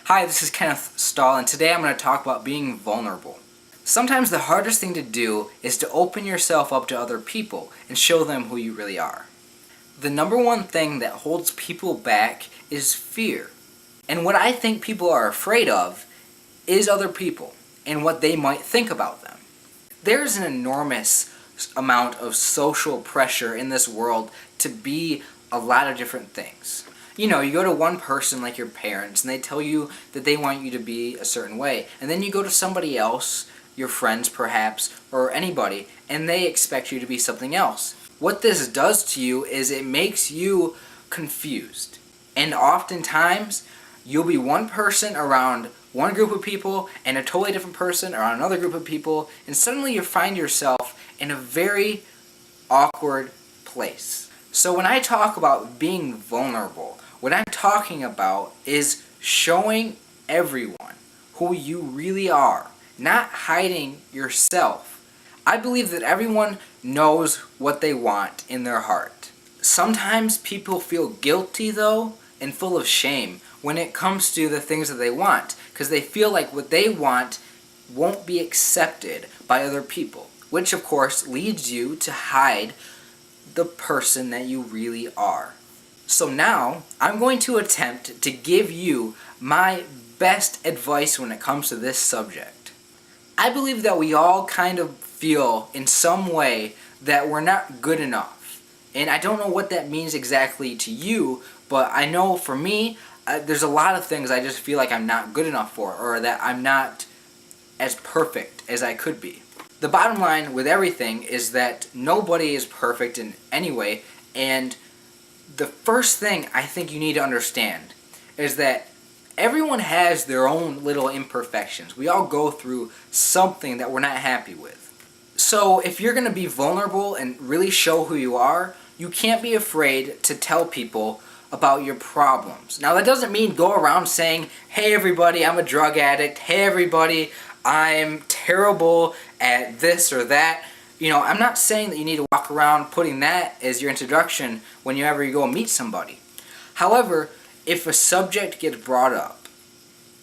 Hi, this is Kenneth Stahl, and today I'm going to talk about being vulnerable. Sometimes the hardest thing to do is to open yourself up to other people and show them who you really are. The number one thing that holds people back is fear. And what I think people are afraid of is other people and what they might think about them. There's an enormous amount of social pressure in this world to be a lot of different things. You know, you go to one person like your parents and they tell you that they want you to be a certain way. And then you go to somebody else, your friends perhaps, or anybody, and they expect you to be something else. What this does to you is it makes you confused. And oftentimes, you'll be one person around one group of people and a totally different person around another group of people, and suddenly you find yourself in a very awkward place. So when I talk about being vulnerable, what I'm talking about is showing everyone who you really are, not hiding yourself. I believe that everyone knows what they want in their heart. Sometimes people feel guilty though and full of shame when it comes to the things that they want, because they feel like what they want won't be accepted by other people, which of course leads you to hide the person that you really are. So now, I'm going to attempt to give you my best advice when it comes to this subject. I believe that we all kind of feel in some way that we're not good enough. And I don't know what that means exactly to you, but I know for me, there's a lot of things I just feel like I'm not good enough for, or that I'm not as perfect as I could be. The bottom line with everything is that nobody is perfect in any way, and the first thing I think you need to understand is that everyone has their own little imperfections. We all go through something that we're not happy with. So if you're going to be vulnerable and really show who you are, you can't be afraid to tell people about your problems. Now that doesn't mean go around saying, hey everybody, I'm a drug addict, hey everybody, I'm terrible at this or that. You know, I'm not saying that you need to walk around putting that as your introduction whenever you go and meet somebody. However, if a subject gets brought up,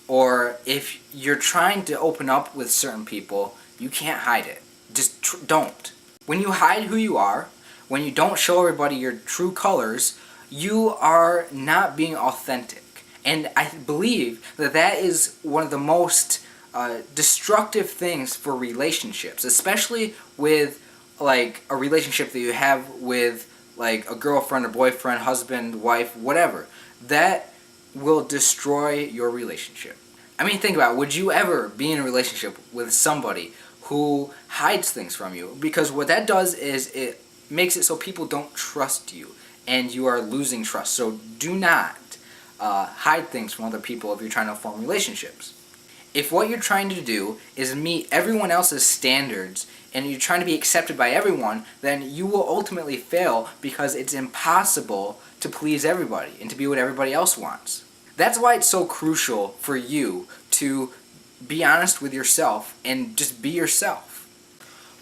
or if you're trying to open up with certain people, you can't hide it. Just don't. When you hide who you are, when you don't show everybody your true colors, you are not being authentic. And I believe that that is one of the most destructive things for relationships, especially with like a relationship that you have with like a girlfriend or boyfriend, husband, wife, whatever. That will destroy your relationship. I mean, think about it. Would you ever be in a relationship with somebody who hides things from you? Because what that does is it makes it so people don't trust you and you are losing trust. So do not hide things from other people if you're trying to form relationships. If what you're trying to do is meet everyone else's standards and you're trying to be accepted by everyone, then you will ultimately fail because it's impossible to please everybody and to be what everybody else wants. That's why it's so crucial for you to be honest with yourself and just be yourself.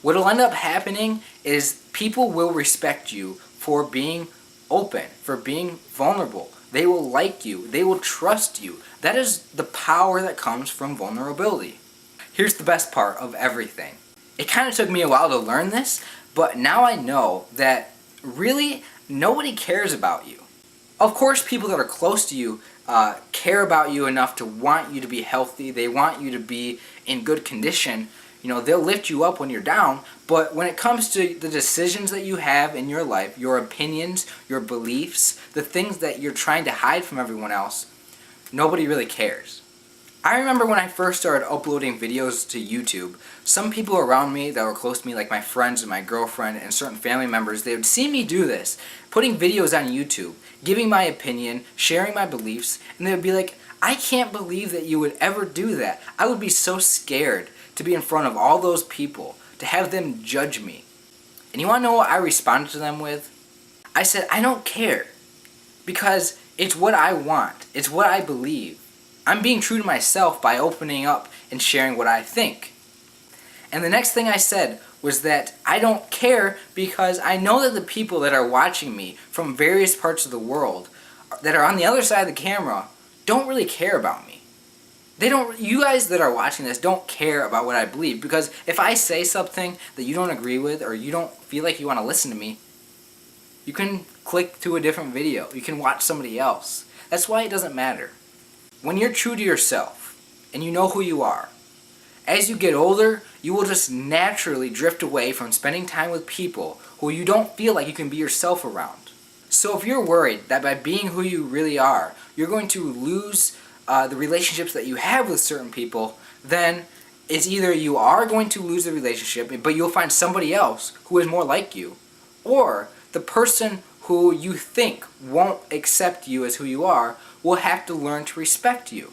What will end up happening is people will respect you for being open, for being vulnerable. They will like you. They will trust you. That is the power that comes from vulnerability. Here's the best part of everything. It kind of took me a while to learn this, but now I know that really nobody cares about you. Of course, people that are close to you care about you enough to want you to be healthy. They want you to be in good condition. You know, they'll lift you up when you're down, but when it comes to the decisions that you have in your life, your opinions, your beliefs, the things that you're trying to hide from everyone else, nobody really cares. I remember when I first started uploading videos to YouTube, some people around me that were close to me, like my friends and my girlfriend and certain family members, they would see me do this, putting videos on YouTube, giving my opinion, sharing my beliefs, and they would be like, I can't believe that you would ever do that. I would be so scared to be in front of all those people, to have them judge me. And you want to know what I responded to them with? I said, I don't care, because it's what I want. It's what I believe. I'm being true to myself by opening up and sharing what I think. And the next thing I said was that I don't care because I know that the people that are watching me from various parts of the world that are on the other side of the camera don't really care about me. You guys that are watching this don't care about what I believe, because if I say something that you don't agree with or you don't feel like you want to listen to me, you can click to a different video. You can watch somebody else. That's why it doesn't matter. When you're true to yourself and you know who you are, as you get older, you will just naturally drift away from spending time with people who you don't feel like you can be yourself around. So if you're worried that by being who you really are, you're going to lose the relationships that you have with certain people, then it's either you are going to lose the relationship, but you'll find somebody else who is more like you, or the person who you think won't accept you as who you are will have to learn to respect you.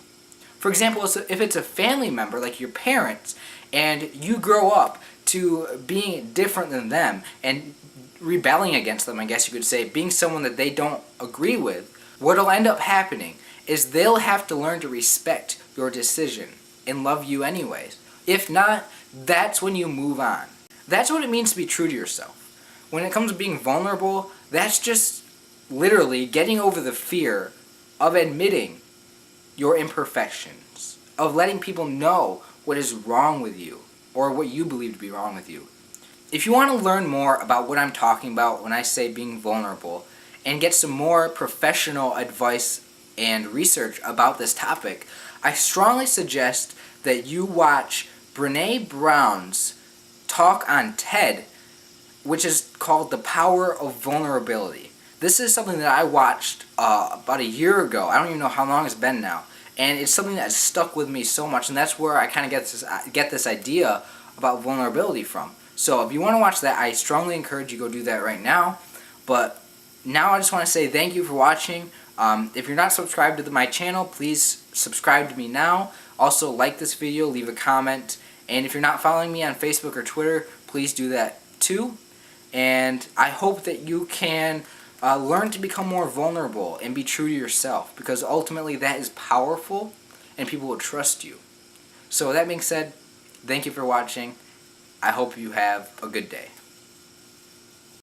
For example, if it's a family member like your parents, and you grow up to being different than them and rebelling against them, I guess you could say, being someone that they don't agree with, what'll end up happening is they'll have to learn to respect your decision and love you anyways. If not, that's when you move on. That's what it means to be true to yourself. When it comes to being vulnerable, that's just literally getting over the fear of admitting your imperfections, of letting people know what is wrong with you or what you believe to be wrong with you. If you want to learn more about what I'm talking about when I say being vulnerable and get some more professional advice and research about this topic, I strongly suggest that you watch Brene Brown's talk on TED, which is called The Power of Vulnerability. This is something that I watched about a year ago. I don't even know how long it's been now. And it's something that has stuck with me so much, and that's where I kind of get this idea about vulnerability from. So if you want to watch that, I strongly encourage you to go do that right now. But now I just want to say thank you for watching. If you're not subscribed to my channel, please subscribe to me now. Also, like this video, leave a comment. And if you're not following me on Facebook or Twitter, please do that too. And I hope that you can learn to become more vulnerable and be true to yourself, because ultimately that is powerful and people will trust you. So with that being said, thank you for watching. I hope you have a good day.